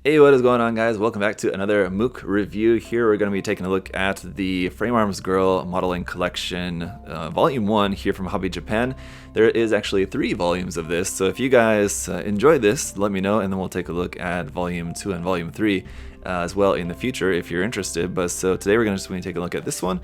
Hey, what is going on, guys? Welcome back to another Mook review. Here we're going to be taking a look at the Frame Arms Girl Modeling Collection Volume 1 here from Hobby Japan. There is actually 3 volumes of this, so if you guys enjoy this, let me know, and then we'll take a look at Volume 2 and Volume 3 as well in the future if you're interested. But so today we're going to take a look at this one.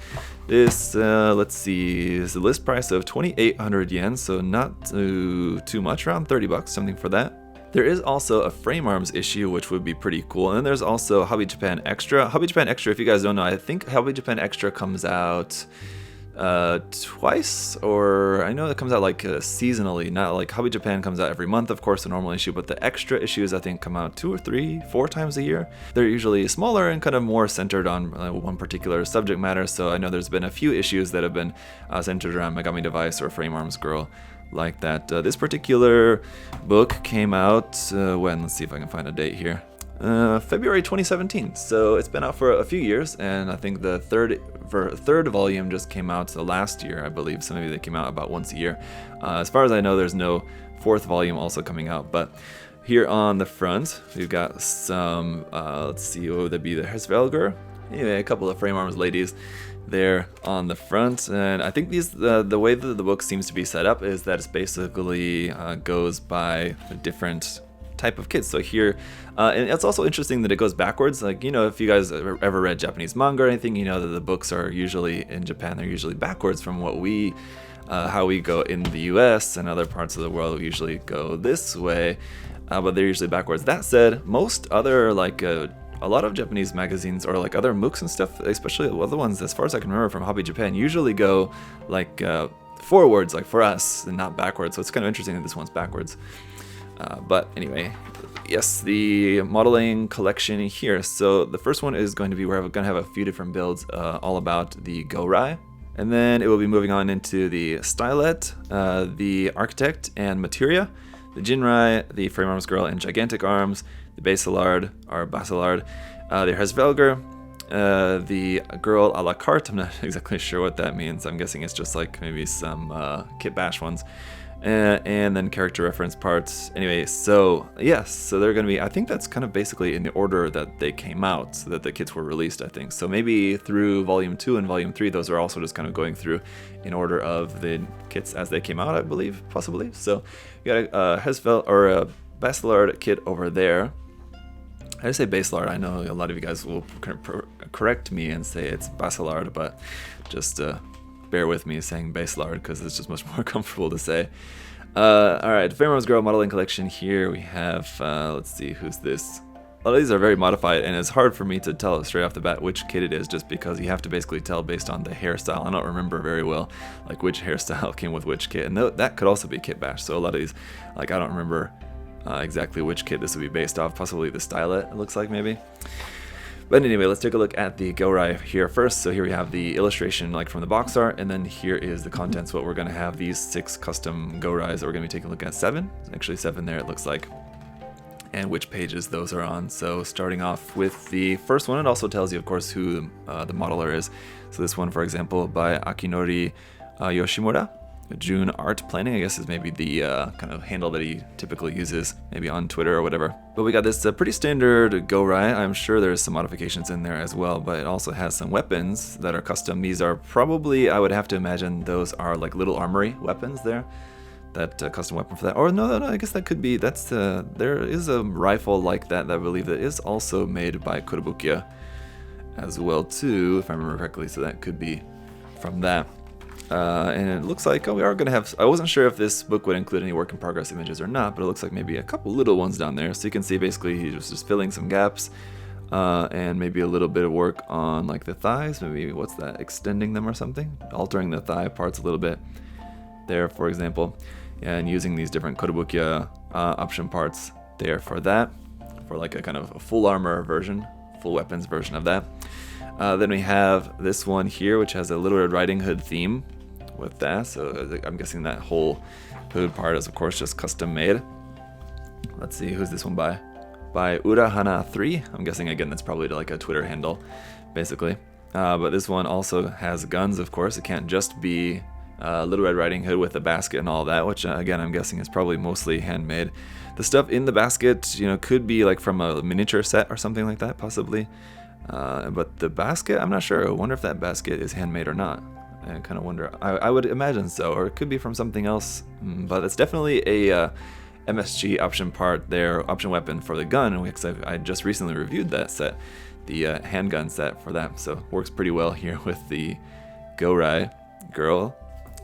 This, let's see, is the list price of 2,800 yen, so not too much, around 30 bucks, something for that. There is also a Frame Arms issue, which would be pretty cool. And then there's also Hobby Japan Extra. Hobby Japan Extra, if you guys don't know, I think Hobby Japan Extra comes out twice, or I know it comes out like seasonally, not like Hobby Japan comes out every month, of course, a normal issue, but the extra issues I think come out 2 or 3, 4 times a year. They're usually smaller and kind of more centered on one particular subject matter, so I know there's been a few issues that have been centered around Megami Device or Frame Arms Girl like that. This particular book came out when, let's see if I can find a date here, February 2017, so it's been out for a few years, and I think the third volume just came out last year, I believe, so maybe they came out about once a year. As far as I know, there's no 4th volume also coming out, but here on the front we've got some let's see, what would that be, the Hresvelgr, anyway, a couple of Frame Arms ladies there on the front. And I think these the way that the book seems to be set up is that it's basically goes by a different type of kids. So here, and it's also interesting that it goes backwards. Like, you know, if you guys ever read Japanese manga or anything, you know that the books are usually in Japan, they're usually backwards from what we how we go in the US, and other parts of the world we usually go this way, but they're usually backwards. That said, most other like a lot of Japanese magazines or like other Mooks and stuff, especially the other ones, as far as I can remember from Hobby Japan, usually go like forwards, like for us, and not backwards. So it's kind of interesting that this one's backwards. But anyway, yes, the modeling collection here. So the first one is going to be, we're going to have a few different builds all about the Gorai. And then it will be moving on into the Stylet, the Architect and Materia, the Jinrai, the Frame Arms Girl and Gigantic Arms, the Basillard, the Hresvelgr, the Girl a la carte. I'm not exactly sure what that means. I'm guessing it's just like maybe some kit bash ones. And then character reference parts. Anyway, so yes, so they're going to be, I think that's kind of basically in the order that they came out, so that the kits were released, I think. So maybe through Volume 2 and Volume 3, those are also just kind of going through in order of the kits as they came out, I believe, possibly. So you got a Hresvelgr or a Basillard kit over there. I say Basillard. I know a lot of you guys will correct me and say it's Basillard, but just bear with me saying Basillard because it's just much more comfortable to say. Alright, Frame Arms Girl Modeling Collection. Here we have, let's see, who's this? A lot of these are very modified, and it's hard for me to tell straight off the bat which kit it is, just because you have to basically tell based on the hairstyle. I don't remember very well like which hairstyle came with which kit, and that could also be kit bash. So a lot of these, like, I don't remember exactly which kit this would be based off. Possibly the Stylet, it looks like, maybe. But anyway, let's take a look at the Gorai here first. So here we have the illustration like from the box art, and then here is the contents, what we're going to have, these 6 custom Gorais that we're going to be taking a look at. 7, actually 7 there it looks like, and which pages those are on. So starting off with the first one, it also tells you, of course, who the modeler is. So this one, for example, by Akinori Yoshimura. June Art Planning, I guess, is maybe the kind of handle that he typically uses, maybe on Twitter or whatever. But we got this pretty standard Gorai. I'm sure there's some modifications in there as well, but it also has some weapons that are custom. These are probably, I would have to imagine, those are like little armory weapons there. That custom weapon for that. Or no, I guess that could be, that's there is a rifle like that I believe that is also made by Kotobukiya as well too, if I remember correctly, so that could be from that. And it looks like, we are going to have, I wasn't sure if this book would include any work in progress images or not, but it looks like maybe a couple little ones down there. So you can see basically he was just filling some gaps, and maybe a little bit of work on like the thighs, maybe, what's that, extending them or something, altering the thigh parts a little bit there, for example, and using these different Kotobukiya option parts there for that, for like a kind of a full armor version, full weapons version of that. Then we have this one here, which has a Little Red Riding Hood theme with that, so I'm guessing that whole hood part is of course just custom made. Let's see, who's this one by? By Urahana3. I'm guessing again that's probably like a Twitter handle, basically. But this one also has guns, of course. It can't just be Little Red Riding Hood with the basket and all that, which again I'm guessing is probably mostly handmade. The stuff in the basket, you know, could be like from a miniature set or something like that, possibly. But the basket, I'm not sure. I wonder if that basket is handmade or not. I kind of wonder. I would imagine so, or it could be from something else. But it's definitely a MSG option part there, option weapon for the gun. Because I just recently reviewed that set, the handgun set for that. So it works pretty well here with the Gorai girl.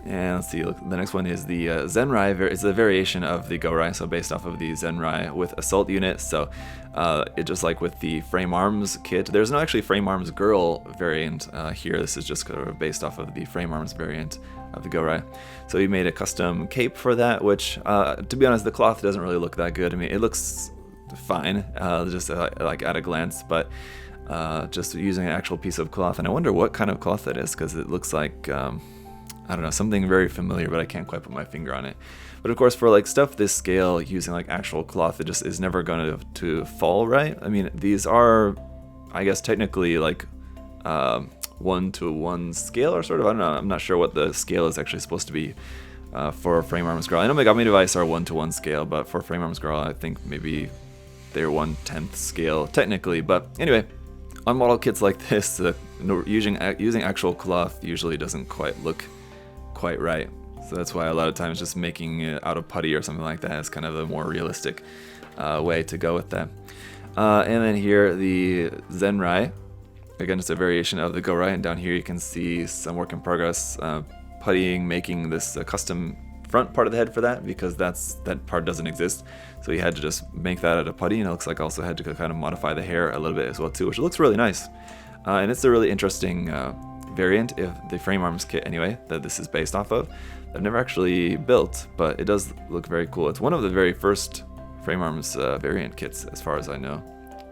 And let's see, look, the next one is the Zenrai. It's a variation of the Gorai, so based off of the Zenrai with assault unit. So it just like with the frame arms kit, there's no actually frame arms girl variant here. This is just kind of based off of the frame arms variant of the Gorai. So he made a custom cape for that, which to be honest, the cloth doesn't really look that good. I mean, it looks fine, just like at a glance, but just using an actual piece of cloth. And I wonder what kind of cloth that is, because it looks like I don't know, something very familiar, but I can't quite put my finger on it. But of course, for like stuff this scale, using like actual cloth, it just is never going to fall right. I mean, these are, I guess, technically like 1-to-1 scale or sort of. I don't know. I'm not sure what the scale is actually supposed to be for Frame Arms Girl. I know Megami Device are 1-to-1 scale, but for Frame Arms Girl, I think maybe they're 1/10 scale technically. But anyway, on model kits like this, using actual cloth usually doesn't quite look quite right. So that's why a lot of times just making it out of putty or something like that is kind of a more realistic way to go with that. And then here, the Zenrai. Again, it's a variation of the Gorai, and down here you can see some work in progress puttying, making this custom front part of the head for that, because that part doesn't exist. So he had to just make that out of putty, and it looks like also had to kind of modify the hair a little bit as well too, which looks really nice. And it's a really interesting variant, if the frame arms kit anyway, that this is based off of. I've never actually built, but it does look very cool. It's one of the very first frame arms variant kits, as far as I know.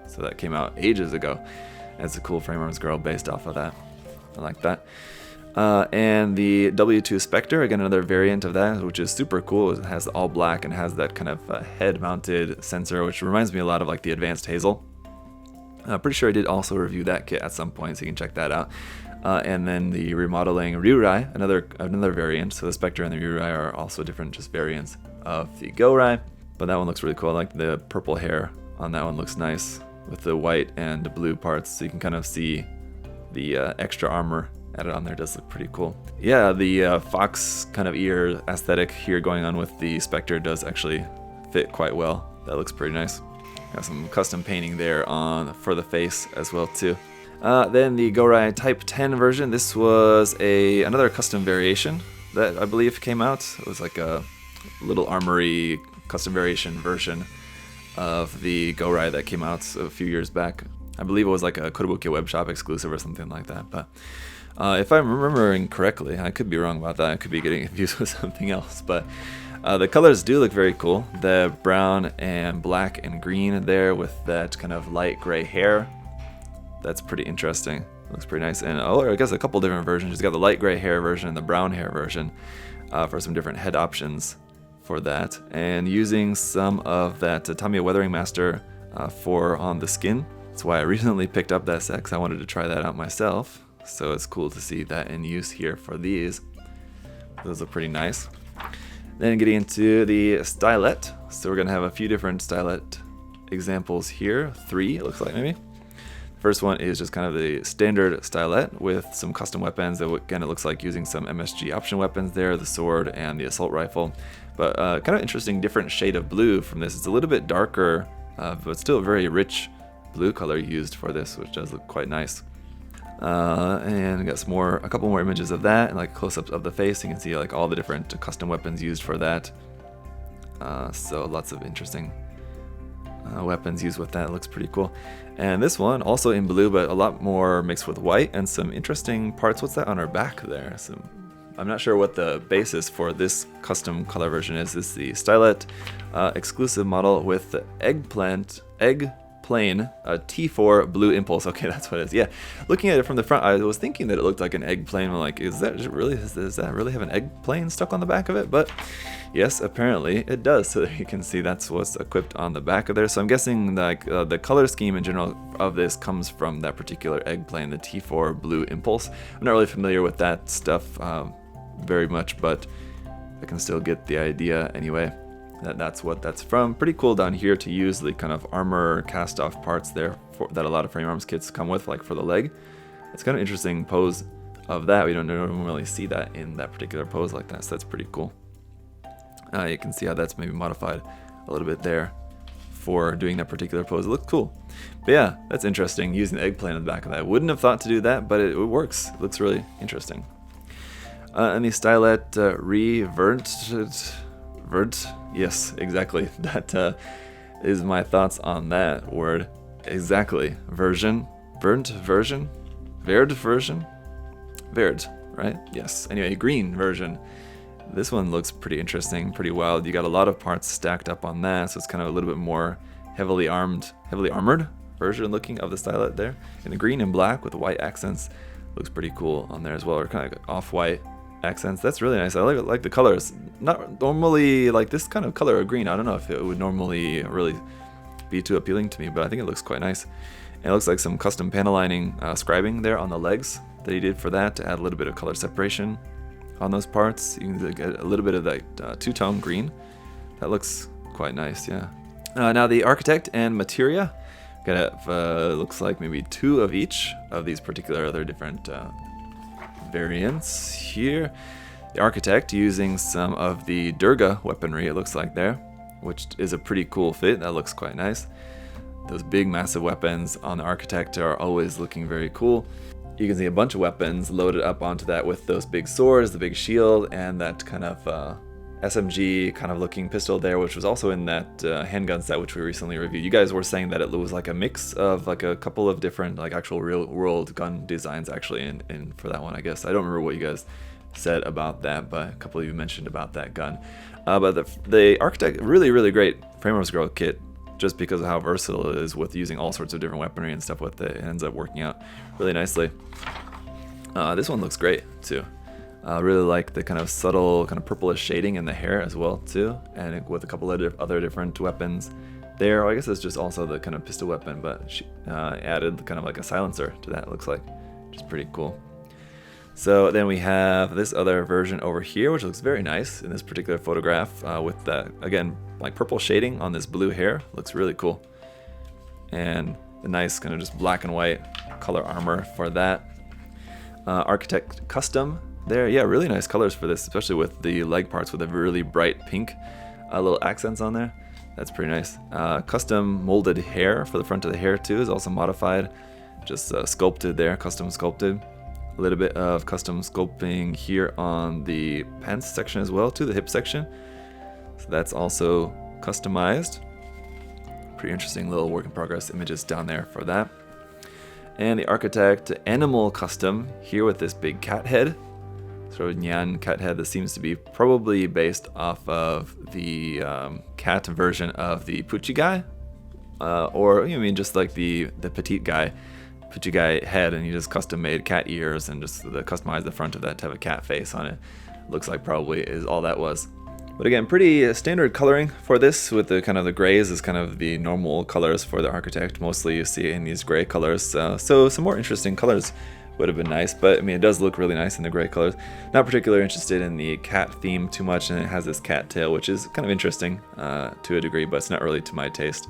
So that came out ages ago. And it's a cool frame arms girl based off of that. I like that. And the W2 Spectre, again another variant of that, which is super cool. It has all black and has that kind of head-mounted sensor, which reminds me a lot of like the Advanced Hazel. I'm pretty sure I did also review that kit at some point, so you can check that out. And then the remodeling Ryurai, another variant. So the Spectre and the Ryurai are also different just variants of the Gorai. But that one looks really cool. I like the purple hair on that one, looks nice with the white and blue parts. So you can kind of see the extra armor added on there. Does look pretty cool. Yeah, the fox kind of ear aesthetic here going on with the Spectre does actually fit quite well. That looks pretty nice. Got some custom painting there for the face as well too. Then the Gorai Type 10 version. This was another custom variation that I believe came out. It was like a little armory custom variation version of the Gorai that came out a few years back. I believe it was like a Kotobukiya web shop exclusive or something like that. But if I'm remembering correctly, I could be wrong about that. I could be getting confused with something else. But the colors do look very cool. The brown and black and green there with that kind of light gray hair. That's pretty interesting. Looks pretty nice. And I guess a couple different versions. You've got the light gray hair version and the brown hair version for some different head options for that. And using some of that Tamiya Weathering Master on the skin. That's why I recently picked up that set, because I wanted to try that out myself. So it's cool to see that in use here for these. Those look pretty nice. Then getting into the Stylet. So we're going to have a few different Stylet examples here. 3, it looks like maybe. First one is just kind of the standard Stylet with some custom weapons. Again, it looks like using some MSG option weapons there, the sword and the assault rifle. But kind of interesting different shade of blue from this. It's a little bit darker, but still a very rich blue color used for this, which does look quite nice. And got a couple more images of that, and like close-ups of the face. You can see like all the different custom weapons used for that. So lots of interesting weapons used with that. It looks pretty cool. And this one also in blue, but a lot more mixed with white and some interesting parts. What's that on her back there? I'm not sure what the basis for this custom color version is. This is the Stylet exclusive model with the eggplane T4 blue impulse. Okay, that's what it is. Yeah, looking at it from the front, I was thinking that it looked like an egg plane. I'm like, does that really have an egg plane stuck on the back of it? But yes, apparently it does. So you can see that's what's equipped on the back of there. So I'm guessing like the color scheme in general of this comes from that particular egg plane, the T4 blue impulse. I'm not really familiar with that stuff very much, but I can still get the idea anyway. That's what that's from. Pretty cool down here to use the kind of armor cast off parts there that a lot of frame arms kits come with, like for the leg. It's kind of interesting pose of that. We don't normally see that in that particular pose like that, so that's pretty cool. You can see how that's maybe modified a little bit there for doing that particular pose. It looks cool. But yeah, that's interesting, using the eggplant in the back of that. Wouldn't have thought to do that, but it works. It looks really interesting. And the Stylet Vert, yes, exactly. That is my thoughts on that word. Exactly. Version, Verd version, Verd, right? Yes. Anyway, green version. This one looks pretty interesting, pretty wild. You got a lot of parts stacked up on that, so it's kind of a little bit more heavily armored version looking of the Stylet there. In the green and black with white accents, looks pretty cool on there as well, or kind of like off-white accents. That's really nice. I like the colors. Not normally like this kind of color of green. I don't know if it would normally really be too appealing to me, but I think it looks quite nice. And it looks like some custom panel lining scribing there on the legs that he did for that to add a little bit of color separation on those parts. You can get a little bit of that two-tone green. That looks quite nice, yeah. Now the Architect and Materia. Got looks like maybe 2 of each of these particular other different variants here. The Architect using some of the Durga weaponry, it looks like there, which is a pretty cool fit. That looks quite nice. Those big massive weapons on the Architect are always looking very cool. You can see a bunch of weapons loaded up onto that with those big swords, the big shield, and that kind of SMG kind of looking pistol there, which was also in that handgun set which we recently reviewed. You guys were saying that it was like a mix of like a couple of different like actual real world gun designs actually in for that one, I guess. I don't remember what you guys said about that, but a couple of you mentioned about that gun. But the Architect, really great frame arms girl kit, just because of how versatile it is with using all sorts of different weaponry and stuff with it. It ends up working out really nicely. This one looks great too. Really like the kind of subtle kind of purplish shading in the hair as well too, and with a couple of other different weapons there. I guess it's just also the kind of pistol weapon, but she added kind of like a silencer to that, it looks like, which is pretty cool. So then we have this other version over here, which looks very nice in this particular photograph with that, again, like purple shading on this blue hair. Looks really cool. And the nice kind of just black and white color armor for that. Architect Custom there. Yeah, really nice colors for this, especially with the leg parts with a really bright pink little accents on there. That's pretty nice. Custom molded hair for the front of the hair too is also modified. Just sculpted there, custom sculpted. A little bit of custom sculpting here on the pants section as well, to the hip section. So that's also customized. Pretty interesting little work in progress images down there for that. And the Architect Animal Custom here with this big cat head. Sort of Nyan cat head that seems to be probably based off of the cat version of the Pucci guy. Or, I mean, just like the petite guy. Pucci guy head, and you just custom made cat ears and just customized the front of that to have a cat face on it. Looks like probably is all that was. But again, pretty standard coloring for this, with the kind of the grays is kind of the normal colors for the Architect. Mostly you see in these gray colors. So some more interesting colors would have been nice, but I mean, it does look really nice in the gray colors. Not particularly interested in the cat theme too much, and it has this cat tail, which is kind of interesting to a degree, but it's not really to my taste.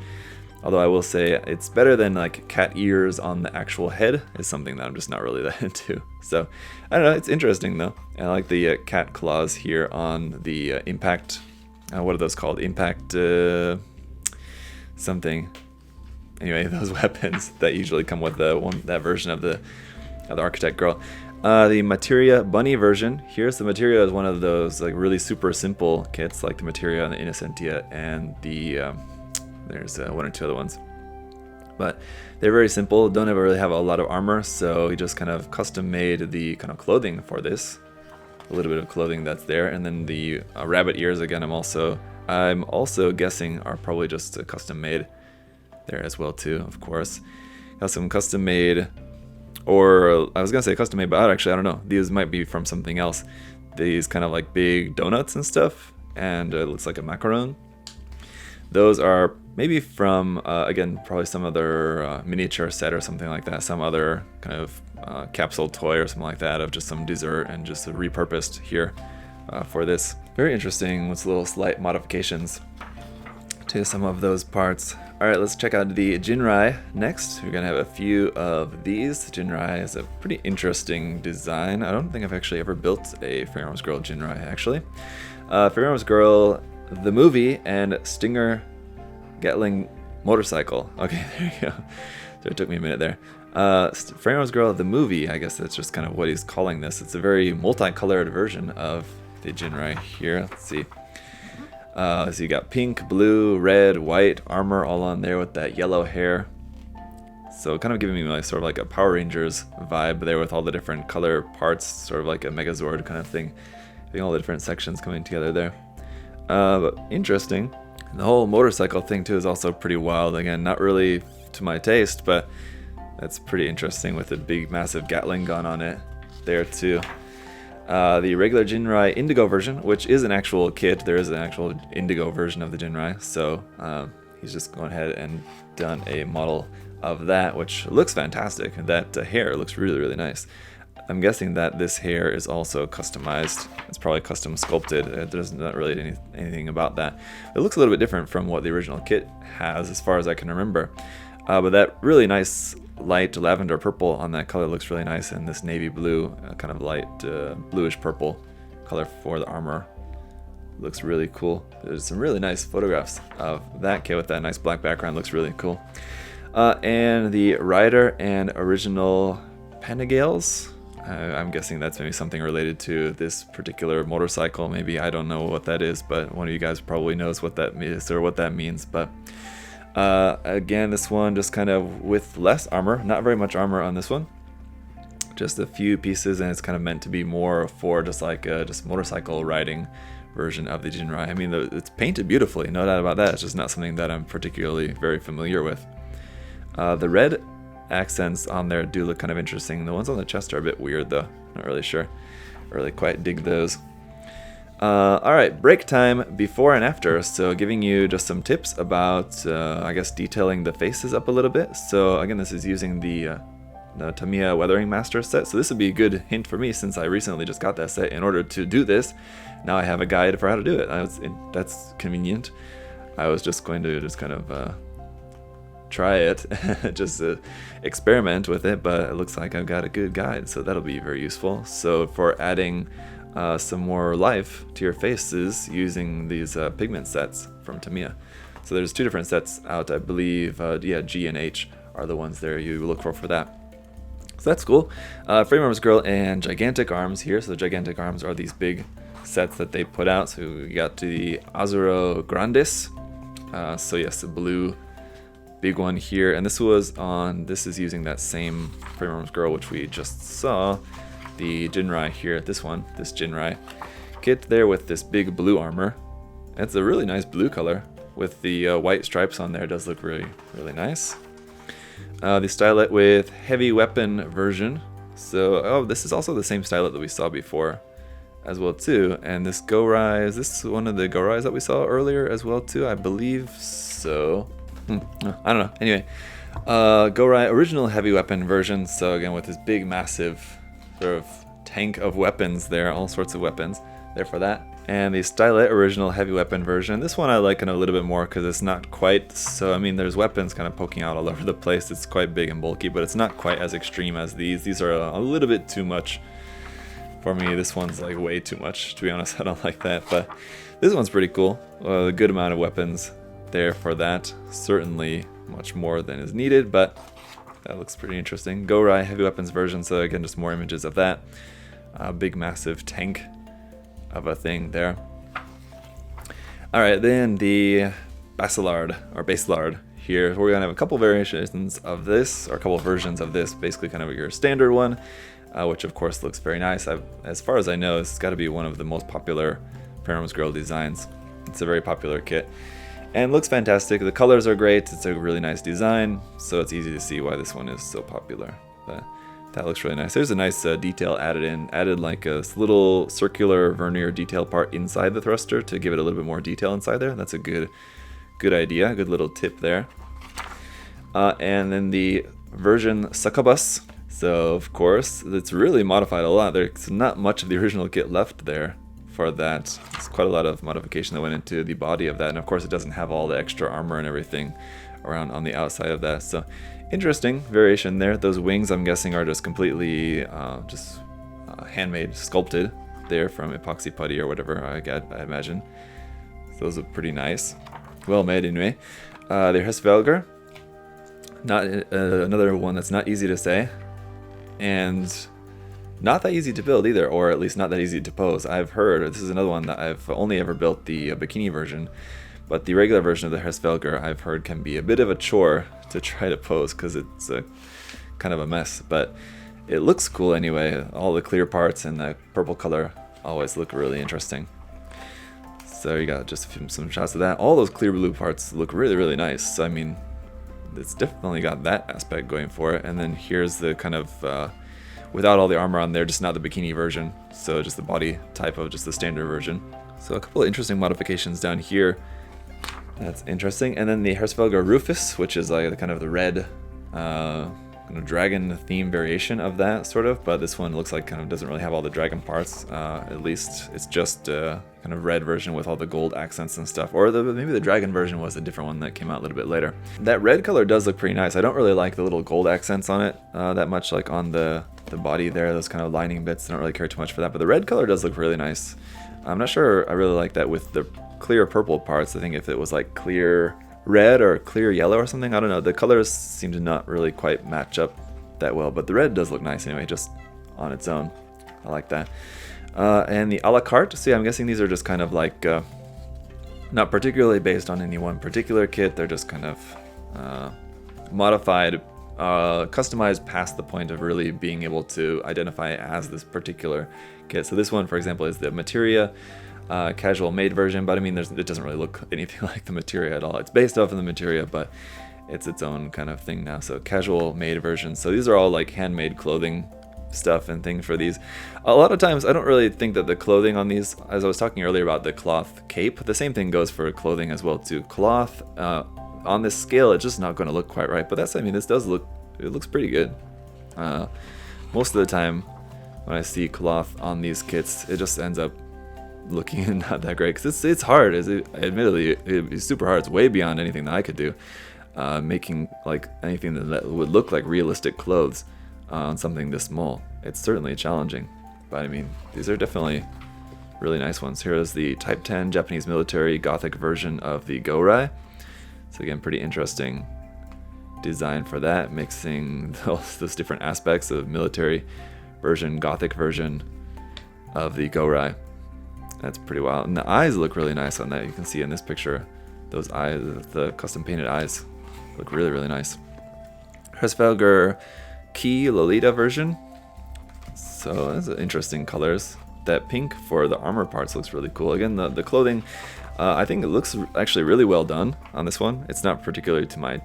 Although I will say it's better than like cat ears on the actual head, is something that I'm just not really that into. So I don't know, it's interesting though. And I like the cat claws here on the impact. What are those called? Impact something. Anyway, those weapons that usually come with that version of the Architect girl. The Materia bunny version. Here's the Materia is one of those like really super simple kits, like the Materia and the Innocentia and the there's 1 or 2 other ones, but they're very simple, don't ever really have a lot of armor, so he just kind of custom made the kind of clothing for this, a little bit of clothing that's there. And then the rabbit ears, again, I'm also guessing are probably just custom made there as well too, of course. Got some custom made, or I was gonna say custom made, but actually I don't know, these might be from something else. These kind of like big donuts and stuff, and it looks like a macaron. Those are maybe from, again, probably some other miniature set or something like that, some other kind of capsule toy or something like that of just some dessert and just repurposed here for this. Very interesting with little slight modifications to some of those parts. Alright, let's check out the Jinrai next. We're going to have a few of these. Jinrai is a pretty interesting design. I don't think I've actually ever built a Fire Arms Girl Jinrai, actually. Fire Arms Girl, the movie, and Stinger Gatling motorcycle. Okay, there you go. So it took me a minute there. Fire Arms Girl, the movie, I guess that's just kind of what he's calling this. It's a very multicolored version of the Jinrai here. Let's see. So you got pink, blue, red, white armor all on there with that yellow hair. So kind of giving me like sort of like a Power Rangers vibe there with all the different color parts, sort of like a Megazord kind of thing. Having all the different sections coming together there. But interesting. The whole motorcycle thing too is also pretty wild. Again, not really to my taste, but that's pretty interesting with the big massive Gatling gun on it there too. The regular Jinrai Indigo version, which is an actual kit. There is an actual Indigo version of the Jinrai, so he's just gone ahead and done a model of that, which looks fantastic. That hair looks really, really nice. I'm guessing that this hair is also customized. It's probably custom sculpted. There's not really anything about that. It looks a little bit different from what the original kit has, as far as I can remember. But that really nice light lavender purple on that color looks really nice, and this navy blue, kind of light bluish purple color for the armor looks really cool. There's some really nice photographs of that kit with that nice black background. Looks really cool. And the rider and original Panigales. I'm guessing that's maybe something related to this particular motorcycle. Maybe, I don't know what that is, but one of you guys probably knows what that is or what that means. But again, this one just kind of with less armor, not very much armor on this one, just a few pieces, and it's kind of meant to be more for just like a just motorcycle riding version of the Jinrai. I mean, it's painted beautifully, no doubt about that. It's just not something that I'm particularly very familiar with. The red accents on there do look kind of interesting. The ones on the chest are a bit weird though, not really sure. Really quite dig those. Alright, break time before and after. So giving you just some tips about, I guess, detailing the faces up a little bit. So again, this is using the Tamiya Weathering Master set. So this would be a good hint for me since I recently just got that set. In order to do this, now I have a guide for how to do it. That's convenient. I was just going to just kind of try it, just experiment with it, but it looks like I've got a good guide, so that'll be very useful. So for adding some more life to your faces using these pigment sets from Tamiya. So there's two different sets out, I believe. Yeah, G and H are the ones there you look for that. So that's cool. Frame Arms Girl and Gigantic Arms here. So the Gigantic Arms are these big sets that they put out. So we got the Azuro Grandis. So yes, the blue big one here, and this is using that same Frame Arms Girl which we just saw, the Jinrai here, this Jinrai kit there with this big blue armor. It's a really nice blue color with the white stripes on there. It does look really, really nice. The Stylet with heavy weapon version. So, this is also the same Stylet that we saw before as well too. And this Gorai, is this one of the Gorais that we saw earlier as well too? I believe so. I don't know. Anyway, Gorai original heavy weapon version. So again, with this big, massive sort of tank of weapons there, all sorts of weapons there for that. And the Stylet original heavy weapon version. This one I like a little bit more because it's not quite so. I mean, there's weapons kind of poking out all over the place. It's quite big and bulky, but it's not quite as extreme as these. These are a little bit too much for me. This one's like way too much, to be honest. I don't like that, but this one's pretty cool. A good amount of weapons there for that. Certainly much more than is needed, but that looks pretty interesting. Gorai heavy weapons version, so again, just more images of that. Big massive tank of a thing there. Alright, then the Basillard here. We're gonna have a couple variations of this, or a couple versions of this, basically kind of your standard one, which of course looks very nice. As far as I know, it's got to be one of the most popular Fire Arms Girl designs. It's a very popular kit. And looks fantastic. The colors are great. It's a really nice design, so it's easy to see why this one is so popular. But that looks really nice. There's a nice detail added in. Added like a little circular vernier detail part inside the thruster to give it a little bit more detail inside there. That's a good good idea, good little tip there. And then the version Succubus. So of course, it's really modified a lot. There's not much of the original kit left there for that. It's quite a lot of modification that went into the body of that. And of course, it doesn't have all the extra armor and everything around on the outside of that. So interesting variation there. Those wings, I'm guessing, are just completely handmade, sculpted there from epoxy putty or whatever, I imagine. So those are pretty nice. Well made anyway. The Hresvelgr, not another one that's not easy to say, and not that easy to build either, or at least not that easy to pose. I've heard, this is another one that I've only ever built the bikini version, but the regular version of the Hresvelgr I've heard can be a bit of a chore to try to pose because it's kind of a mess, but it looks cool anyway. All the clear parts and the purple color always look really interesting. So you got just some shots of that. All those clear blue parts look really, really nice. I mean, it's definitely got that aspect going for it. And then here's the kind of, without all the armor on there, just not the bikini version. So just the body type of just the standard version. So a couple of interesting modifications down here. That's interesting. And then the Hresvelgr Rufus, which is like the kind of the red kind of dragon theme variation of that sort of, but this one looks like kind of doesn't really have all the dragon parts. At least it's just a kind of red version with all the gold accents and stuff, or maybe the dragon version was a different one that came out a little bit later. That red color does look pretty nice. I don't really like the little gold accents on it that much, like on the body there, those kind of lining bits. I don't really care too much for that, but the red color does look really nice. I'm not sure I really like that with the clear purple parts. I think if it was like clear red or clear yellow or something, I don't know, the colors seem to not really quite match up that well, but the red does look nice anyway, just on its own. I like that. And the a la carte, so yeah, I'm guessing these are just kind of like not particularly based on any one particular kit. They're just kind of modified, customized past the point of really being able to identify it as this particular kit. So this one, for example, is the Materia casual made version, but I mean, it doesn't really look anything like the Materia at all. It's based off of the Materia, but it's its own kind of thing now. So casual made version. So these are all like handmade clothing stuff and things for these. A lot of times I don't really think that the clothing on these, as I was talking earlier about the cloth cape, the same thing goes for clothing as well too. Cloth on this scale, it's just not going to look quite right, but that's, I mean, this does look, it looks pretty good. Most of the time when I see cloth on these kits, it just ends up looking not that great, because it's hard. Admittedly, it's super hard. It's way beyond anything that I could do. Making like anything that would look like realistic clothes on something this small, it's certainly challenging. But I mean, these are definitely really nice ones. Here is the Type 10 Japanese military Gothic version of the Gorai. So again, pretty interesting design for that, mixing those different aspects of military version, Gothic version of the Gorai. That's pretty wild. And the eyes look really nice on that. You can see in this picture, those eyes, the custom painted eyes, look really, really nice. Hresvelgr Key Lolita version. So that's interesting colors. That pink for the armor parts looks really cool. Again, the clothing, I think it looks actually really well done on this one. It's not particularly to my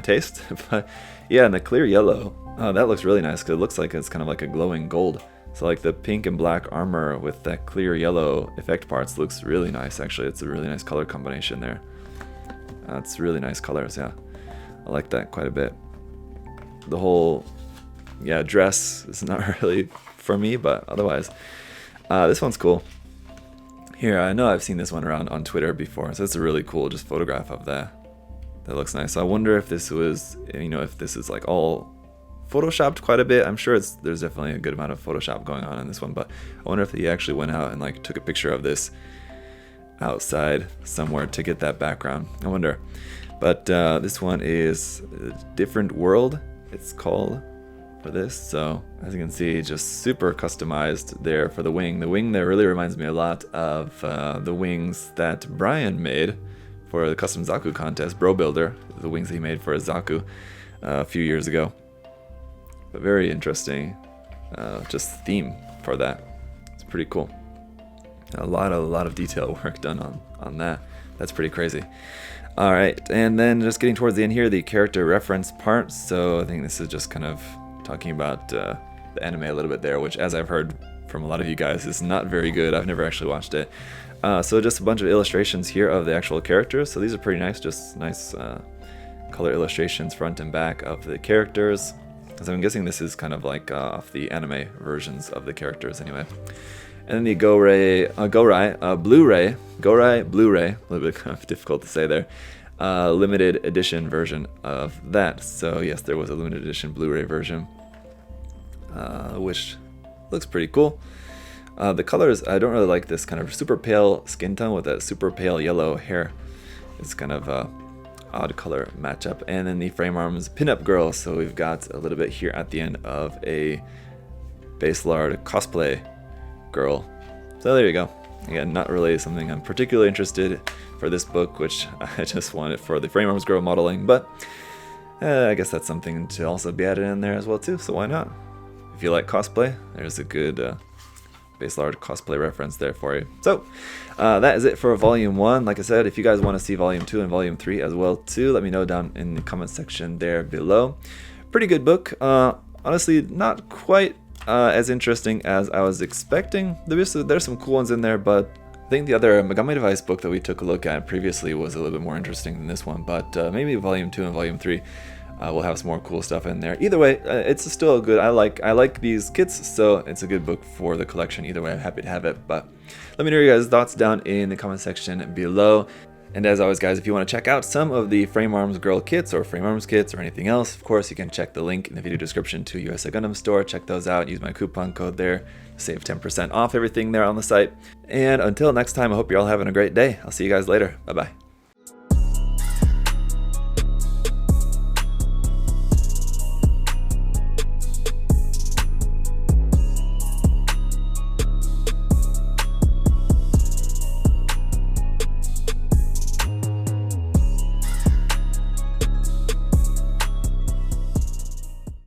taste, but yeah, and the clear yellow, that looks really nice because it looks like it's kind of like a glowing gold. So like the pink and black armor with that clear yellow effect parts looks really nice. Actually, it's a really nice color combination there. It's really nice colors, yeah. I like that quite a bit. The whole, yeah, dress is not really for me, but otherwise, this one's cool. Here, I know I've seen this one around on Twitter before, so it's a really cool just photograph of that. That looks nice. So I wonder if this was, you know, if this is like all photoshopped quite a bit. I'm sure there's definitely a good amount of Photoshop going on in this one, but I wonder if he actually went out and like took a picture of this outside somewhere to get that background. I wonder. But this one is a Different World, it's called, for this. So as you can see, just super customized there for the wing. The wing there really reminds me a lot of the wings that Brian made for the custom Zaku contest, Bro Builder, the wings he made for a Zaku a few years ago. But very interesting, just theme for that. It's pretty cool. A lot of detail work done on that. That's pretty crazy. All right, and then just getting towards the end here, the character reference part. So I think this is just kind of talking about the anime a little bit there, which, as I've heard from a lot of you guys, is not very good. I've never actually watched it. So just a bunch of illustrations here of the actual characters. So these are pretty nice, just nice color illustrations front and back of the characters. So I'm guessing this is kind of like off the anime versions of the characters anyway. And then the Gorai Blu-ray, a little bit kind of difficult to say there, limited edition version of that. So yes, there was a limited edition Blu-ray version, which looks pretty cool. The colors, I don't really like this kind of super pale skin tone with that super pale yellow hair. It's kind of a odd color matchup. And then the frame arms pinup girl. So we've got a little bit here at the end of a Basillard cosplay girl. So there you go. Again, not really something I'm particularly interested for this book, which I just wanted for the frame arms girl modeling, but I guess that's something to also be added in there as well too, so why not? If you like cosplay, there's a good Basillard cosplay reference there for you. So that is it for Volume 1. Like I said, if you guys want to see Volume 2 and Volume 3 as well too, let me know down in the comment section there below. Pretty good book. Honestly, not quite as interesting as I was expecting. There's some cool ones in there, but I think the other Megami Device book that we took a look at previously was a little bit more interesting than this one, but maybe Volume 2 and Volume 3 will have some more cool stuff in there. Either way, it's still a good, I like these kits, so it's a good book for the collection. Either way, I'm happy to have it, but let me know your guys' thoughts down in the comment section below. And as always, guys, if you want to check out some of the Frame Arms Girl kits or Frame Arms kits or anything else, of course, you can check the link in the video description to USA Gundam Store. Check those out. Use my coupon code there to save 10% off everything there on the site. And until next time, I hope you're all having a great day. I'll see you guys later. Bye-bye.